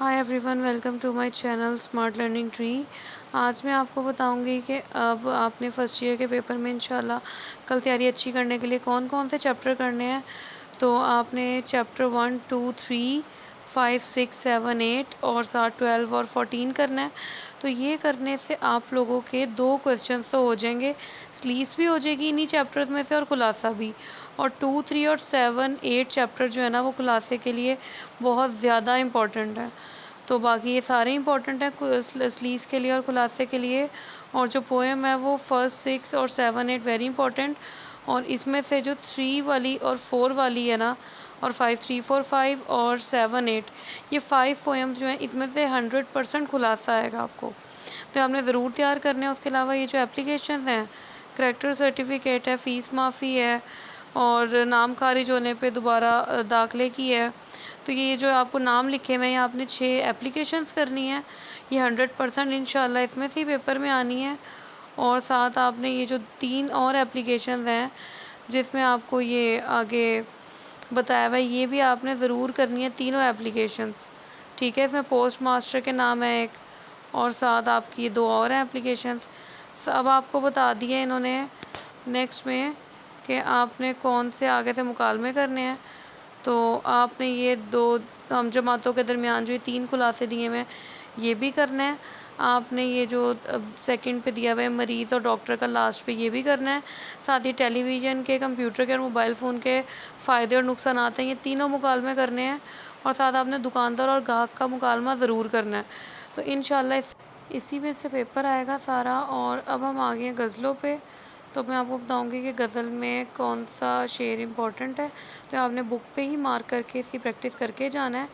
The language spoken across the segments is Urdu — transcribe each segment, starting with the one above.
High everyone, welcome to my channel smart learning tree. آج میں آپ کو بتاؤں گی کہ اب آپ نے فرسٹ ایئر کے پیپر میں انشاءاللہ کل تیاری اچھی کرنے کے لیے کون کون سے چیپٹر کرنے ہیں۔ تو آپ نے چیپٹر 1 2 3 5 6 7 8 اور ساتھ 12 اور 14 کرنا ہے۔ تو یہ کرنے سے آپ لوگوں کے 2 کویسچنس تو ہو جائیں گے، سلیس بھی ہو جائے گی انہی چیپٹرز میں سے اور خلاصہ بھی، اور 2 3 اور 7 8 چیپٹر جو ہے نا وہ خلاصے کے لیے بہت زیادہ امپورٹنٹ ہے۔ تو باقی یہ سارے امپورٹنٹ ہیں سلیس کے لیے اور خلاصے کے لیے، اور جو پوئم ہے وہ فرسٹ 6 اور 7 8 ویری امپورٹنٹ، اور اس میں سے جو 3 والی اور 4 والی ہے نا، اور 5 3 4 5 اور 7 8 یہ 5 پوئم جو ہیں اس میں سے 100% خلاصہ آئے گا آپ کو، تو آپ نے ضرور تیار کرنے ہیں۔ اس کے علاوہ یہ جو اپلیکیشنز ہیں، کریکٹر سرٹیفکیٹ ہے، فیس معافی ہے، اور نام خارج ہونے پہ دوبارہ داخلے کی ہے، تو یہ جو آپ کو نام لکھے ہوئے ہیں آپ نے 6 اپلیکیشنز کرنی ہیں، یہ 100% انشاءاللہ اس میں سے پیپر میں آنی ہے۔ اور ساتھ آپ نے یہ جو 3 اور اپلیکیشنز ہیں جس میں آپ کو یہ آگے بتایا ہوا ہے، یہ بھی آپ نے ضرور کرنی ہے، تینوں اپلیکیشنز، ٹھیک ہے۔ اس میں پوسٹ ماسٹر کے نام ہے ایک، اور ساتھ آپ کی 2 اور ہیں اپلیکیشنز۔ اب آپ کو بتا دیا انہوں نے نیکسٹ میں کہ آپ نے کون سے آگے سے مکالمے کرنے ہیں۔ تو آپ نے یہ 2 ہم جماعتوں کے درمیان جو یہ 3 خلاصے دیے ہوئے ہیں یہ بھی کرنا ہے۔ آپ نے یہ جو سیکنڈ پہ دیا ہوا ہے مریض اور ڈاکٹر کا، لاسٹ پہ یہ بھی کرنا ہے۔ ساتھ ہی ٹیلی ویژن کے، کمپیوٹر کے اور موبائل فون کے فائدے اور نقصانات ہیں، یہ تینوں مکالمے کرنے ہیں، اور ساتھ آپ نے دکاندار اور گاہک کا مکالمہ ضرور کرنا ہے۔ تو انشاءاللہ اسی میں سے پیپر آئے گا سارا۔ اور اب ہم آگے ہیں غزلوں پہ، تو میں آپ کو بتاؤں گی کہ غزل میں کون سا شعر امپورٹنٹ ہے، تو آپ نے بک پہ ہی مارک کر کے اس کی پریکٹس کر کے جانا ہے۔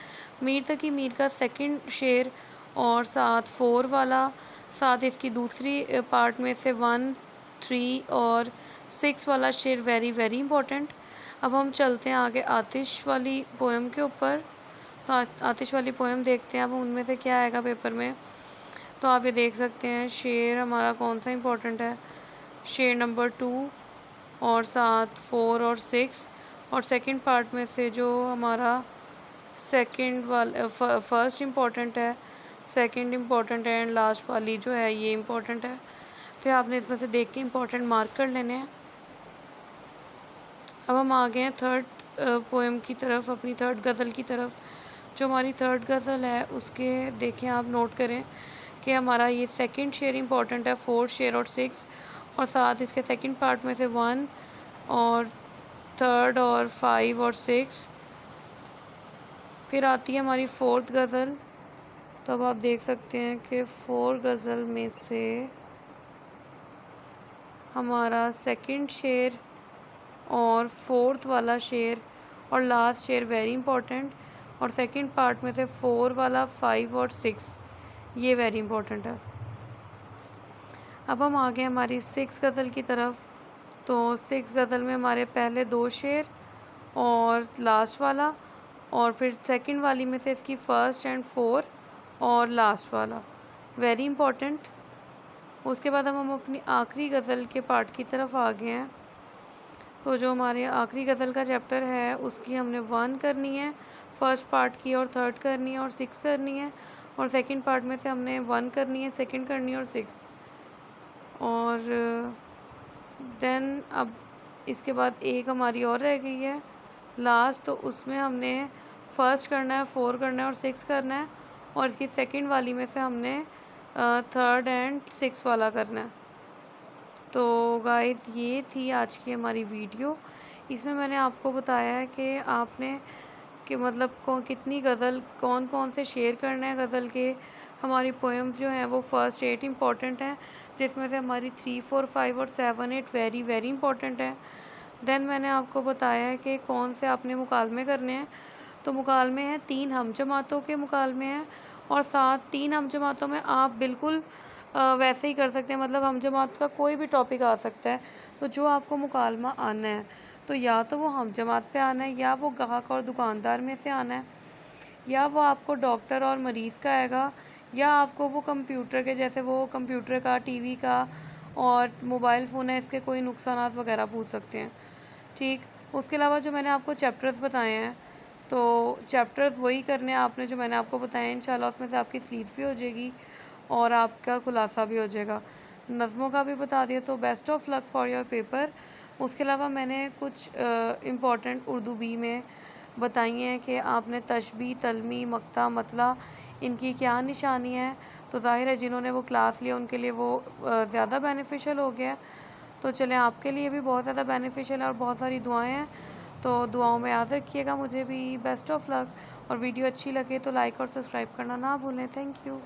میر تقی میر کا سیکنڈ شعر اور ساتھ 4 والا، ساتھ اس کی دوسری پارٹ میں سے 1 3 اور 6 والا شعر ویری ویری امپورٹنٹ۔ اب ہم چلتے ہیں آگے آتش والی پوئم کے اوپر، تو آتش والی پوئم دیکھتے ہیں اب ان میں سے کیا آئے گا پیپر میں۔ تو آپ یہ دیکھ سکتے ہیں شعر ہمارا کون سا امپورٹنٹ ہے، شعر نمبر 2 اور ساتھ 4 اور 6، اور سیکنڈ پارٹ میں سے جو ہمارا سیکنڈ والا فرسٹ امپورٹنٹ ہے، سیکنڈ امپورٹنٹ ہے، اینڈ لاسٹ والی جو ہے یہ امپورٹنٹ ہے، تو آپ نے اس میں سے دیکھ کے امپورٹنٹ مارک کر لینے ہیں۔ اب ہم آگے ہیں تھرڈ پوئم کی طرف، اپنی تھرڈ غزل کی طرف۔ جو ہماری تھرڈ غزل ہے اس کے دیکھیں آپ نوٹ کریں کہ ہمارا یہ سیکنڈ شعر امپورٹنٹ ہے، 4 شعر اور 6، اور ساتھ اس کے سیکنڈ پارٹ میں سے 1 اور 3 اور 5 اور 6۔ پھر آتی ہے ہماری 4تھ غزل، تو اب آپ دیکھ سکتے ہیں کہ 4 غزل میں سے ہمارا سیکنڈ شعر اور 4تھ والا شعر اور لاسٹ شعر ویری امپورٹنٹ، اور سیکنڈ پارٹ میں سے 4 والا، 5 اور 6 یہ ویری امپورٹنٹ ہے۔ اب ہم آگے ہماری 6 غزل کی طرف، تو 6 غزل میں ہمارے پہلے 2 شعر اور لاسٹ والا، اور پھر سیکنڈ والی میں سے اس کی فرسٹ اینڈ 4 اور لاسٹ والا ویری امپورٹنٹ۔ اس کے بعد ہم اپنی آخری غزل کے پارٹ کی طرف آ گئے ہیں، تو جو ہمارے آخری غزل کا چیپٹر ہے اس کی ہم نے 1 کرنی ہے، فرسٹ پارٹ کی، اور 3rd کرنی ہے، اور 6 کرنی ہے، اور سیکنڈ پارٹ میں سے ہم نے 1 کرنی ہے، سیکنڈ کرنی ہے، اور 6، اور دین اب اس کے بعد ایک ہماری اور رہ گئی ہے لاسٹ، تو اس میں ہم نے فرسٹ کرنا ہے، 4 کرنا ہے، اور 6 کرنا ہے، اور اس کی سیکنڈ والی میں سے ہم نے 3rd اینڈ 6 والا کرنا ہے۔ تو گائز یہ تھی آج کی ہماری ویڈیو، اس میں میں نے آپ کو بتایا ہے کہ آپ نے کہ مطلب کتنی غزل، کون کون سے شعر کرنے ہیں غزل کے۔ ہماری پوئمز جو ہیں وہ فرسٹ 8 امپورٹنٹ ہیں، جس میں سے ہماری 3 4 5 اور 7 8 ویری ویری امپورٹنٹ ہیں۔ دین میں نے آپ کو بتایا ہے کہ کون سے آپ نے مکالمے کرنے ہیں، تو مکالمے ہیں 3 ہم جماعتوں کے مکالمے ہیں، اور ساتھ 3 ہم جماعتوں میں آپ بالکل ویسے ہی کر سکتے ہیں، مطلب ہم جماعت کا کوئی بھی ٹاپک آ سکتا ہے، تو جو آپ کو مکالمہ آنا ہے تو یا تو وہ ہم جماعت پہ آنا ہے، یا وہ گاہک اور دکاندار میں سے آنا ہے، یا وہ آپ کو ڈاکٹر اور مریض کا آئے گا، یا آپ کو وہ کمپیوٹر کے، جیسے وہ کمپیوٹر کا، ٹی وی کا اور موبائل فون ہے اس کے کوئی نقصانات وغیرہ پوچھ سکتے ہیں، ٹھیک۔ اس کے علاوہ جو میں نے آپ کو چیپٹرز بتائے ہیں، تو چیپٹرز وہی کرنے ہیں آپ نے جو میں نے آپ کو بتایا انشاءاللہ، اس میں سے آپ کی سلیوز بھی ہو جائے گی اور آپ کا خلاصہ بھی ہو جائے گا۔ نظموں کا بھی بتا دیا، تو best of luck for your paper. اس کے علاوہ میں نے کچھ امپورٹنٹ اردو بی میں بتائی ہیں کہ آپ نے تشبیہ، تلمی، مقطع، مطلع، ان کی کیا نشانی ہے۔ تو ظاہر ہے جنہوں نے وہ کلاس لیا ان کے لیے وہ زیادہ بینیفیشل ہو گیا ہے۔ تو چلیں آپ کے لیے بھی بہت زیادہ بینیفیشل ہے اور بہت ساری دعائیں ہیں، تو دعاؤں میں یاد رکھیے گا مجھے بھی۔ بیسٹ آف لک، اور ویڈیو اچھی لگے تو لائک اور سبسکرائب کرنا نہ بھولیں۔ Thank you.